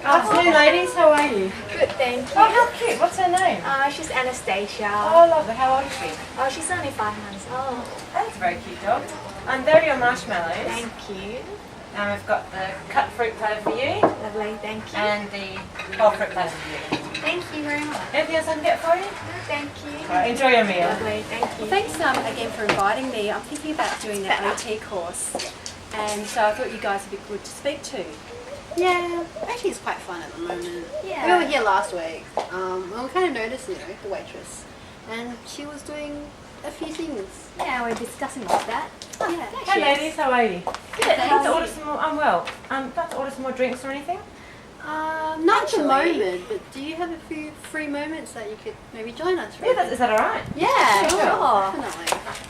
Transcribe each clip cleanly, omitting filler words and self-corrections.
Afternoon, ladies. How are you? Good, thank you. Oh, how cute. What's her name? She's Anastasia. Oh, lovely. How old is she? Oh, she's only 5 months old. That's a very cute dog. And there are your marshmallows. Thank you. And we've got the cut fruit platter for you. Lovely, thank you. And the whole fruit platter for you. Thank you very much. Anything else I can get for you? No, thank you. All right, enjoy your meal. Lovely, thank you. Well, thanks again for inviting me. I'm thinking about doing the OT course, and so I thought you guys would be good to speak to. Yeah, actually it's quite fun at the moment. Yeah. We were here last week. And we kind of noticed, the waitress, and she was doing a few things. Yeah, we're discussing about that. Oh, yeah. Hey, ladies. How are you? Good, I'd like to order some more. I'm well. I'd like to order some more drinks or anything. Not at the Actually- moment, but do you have a few free moments that you could maybe join us? Yeah, is that all right? Yeah, Sure. definitely.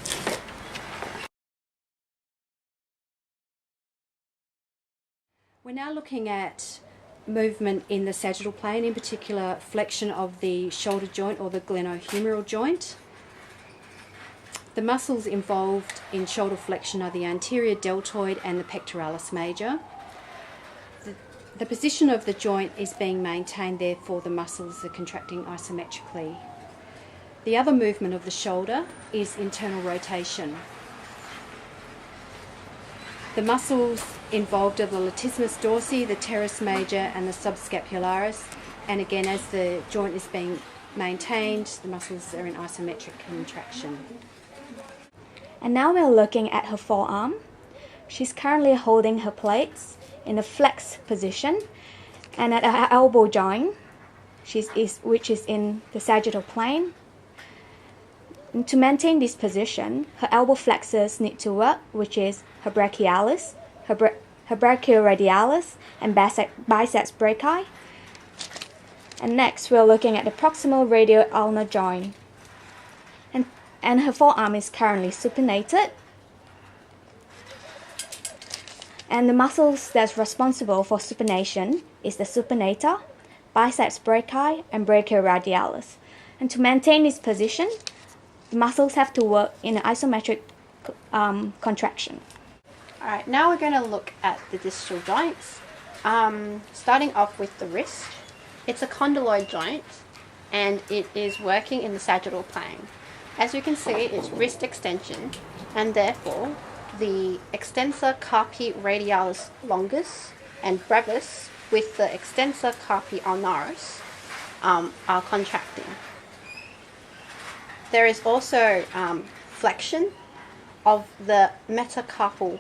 We're now looking at movement in the sagittal plane, in particular flexion of the shoulder joint or the glenohumeral joint. The muscles involved in shoulder flexion are the anterior deltoid and the pectoralis major. The position of the joint is being maintained, therefore the muscles are contracting isometrically. The other movement of the shoulder is internal rotation. The muscles involved are the latissimus dorsi, the teres major and the subscapularis, and again as the joint is being maintained, the muscles are in isometric contraction. And now we're looking at her forearm. She's currently holding her plates in a flex position, and at her elbow joint, which is in the sagittal plane. And to maintain this position, her elbow flexors need to work, which is her brachialis, her brachioradialis, and biceps brachii. And next, we're looking at the proximal radial ulnar joint. And her forearm is currently supinated. And the muscles that's responsible for supination is the supinator, biceps brachii, and brachioradialis. And to maintain this position, the muscles have to work in an isometric contraction. Alright, now we're going to look at the distal joints. Starting off with the wrist. It's a condyloid joint and it is working in the sagittal plane. As you can see, it's wrist extension, and therefore the extensor carpi radialis longus and brevis with the extensor carpi ulnaris are contracting. There is also flexion of the metacarpal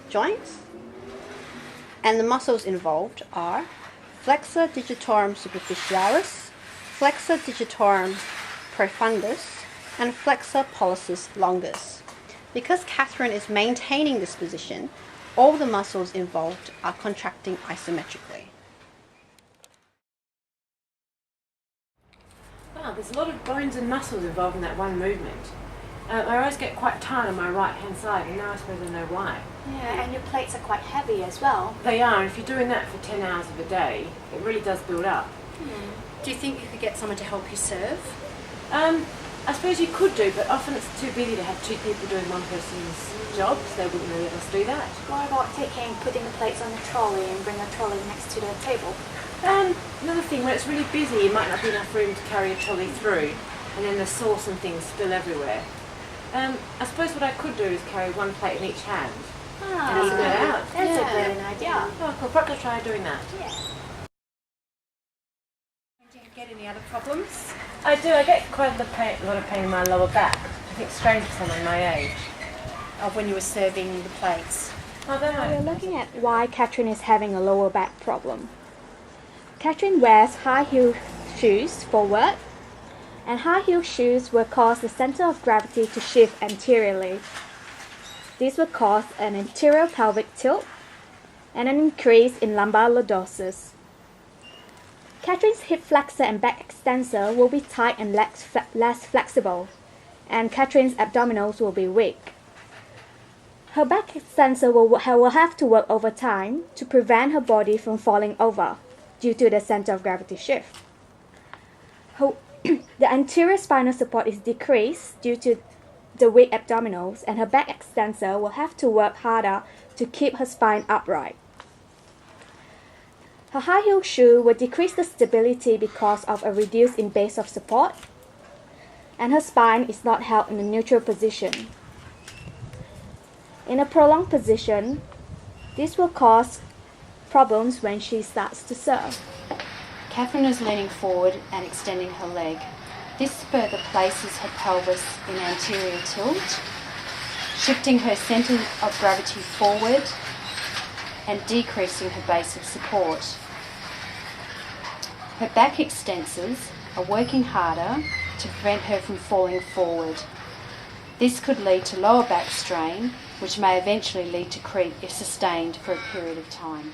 joints, and the muscles involved are flexor digitorum superficialis, flexor digitorum profundus, and flexor pollicis longus. Because Catherine is maintaining this position, all the muscles involved are contracting isometrically. Wow, there's a lot of bones and muscles involved in that one movement. I always get quite tired on my right-hand side, and now I suppose I know why. Yeah, and your plates are quite heavy as well. They are, and if you're doing that for 10 hours of a day, it really does build up. Do you think you could get someone to help you serve? I suppose you could do, but often it's too busy to have two people doing one person's job, so they wouldn't really let us do that. What about putting the plates on the trolley and bring a trolley next to the table? Another thing, when it's really busy, it might not be enough room to carry a trolley through, and then the sauce and things spill everywhere. I suppose what I could do is carry one plate in each hand and even it out. That's a brilliant idea. Oh, cool. Perhaps I'll try doing that. Yeah. Do you get any other problems? I do. I get quite a lot of pain in my lower back. I think it's strange for someone my age. Of when you were serving the plates? I don't know. We're looking at why Catherine is having a lower back problem. Catherine wears high heel shoes for work, and high heel shoes will cause the center of gravity to shift anteriorly. This will cause an anterior pelvic tilt and an increase in lumbar lordosis. Catherine's hip flexor and back extensor will be tight and less flexible, and Catherine's abdominals will be weak. Her back extensor will have to work over time to prevent her body from falling over due to the center of gravity shift. The anterior spinal support is decreased due to the weak abdominals, and her back extensor will have to work harder to keep her spine upright. Her high heel shoe will decrease the stability because of a reduce in base of support, and her spine is not held in a neutral position. In a prolonged position, this will cause problems when she starts to serve. Catherine is leaning forward and extending her leg. This further places her pelvis in anterior tilt, shifting her centre of gravity forward and decreasing her base of support. Her back extensors are working harder to prevent her from falling forward. This could lead to lower back strain, which may eventually lead to creep if sustained for a period of time.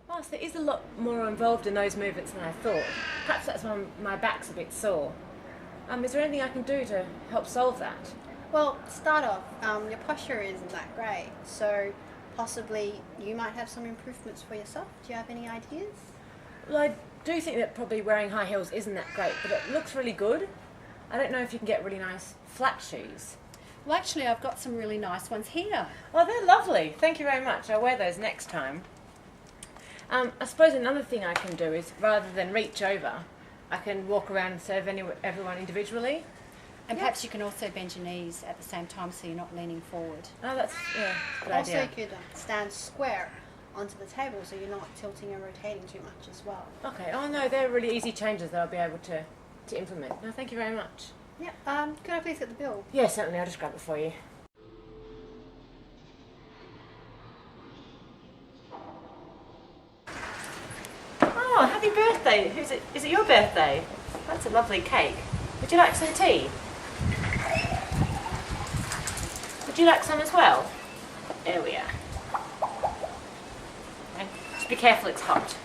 Whilst there is a lot more involved in those movements than I thought, perhaps that's why my back's a bit sore. Is there anything I can do to help solve that? Well, to start off, your posture isn't that great, so possibly you might have some improvements for yourself. Do you have any ideas? Well, I do think that probably wearing high heels isn't that great, but it looks really good. I don't know if you can get really nice flat shoes. Well, actually, I've got some really nice ones here. Oh, they're lovely. Thank you very much. I'll wear those next time. I suppose another thing I can do is, rather than reach over, I can walk around and serve everyone individually. And perhaps you can also bend your knees at the same time so you're not leaning forward. Oh, that's a good Also, idea. you could stand square onto the table so you're not tilting and rotating too much as well. Okay. Oh no, they're really easy changes that I'll be able to implement. No, thank you very much. Yeah. Could I please get the bill? Yeah, certainly. I'll just grab it for you. Oh, happy birthday! Is it your birthday? That's a lovely cake. Would you like some tea? Would you like some as well? There we are. Okay. Just be careful, it's hot.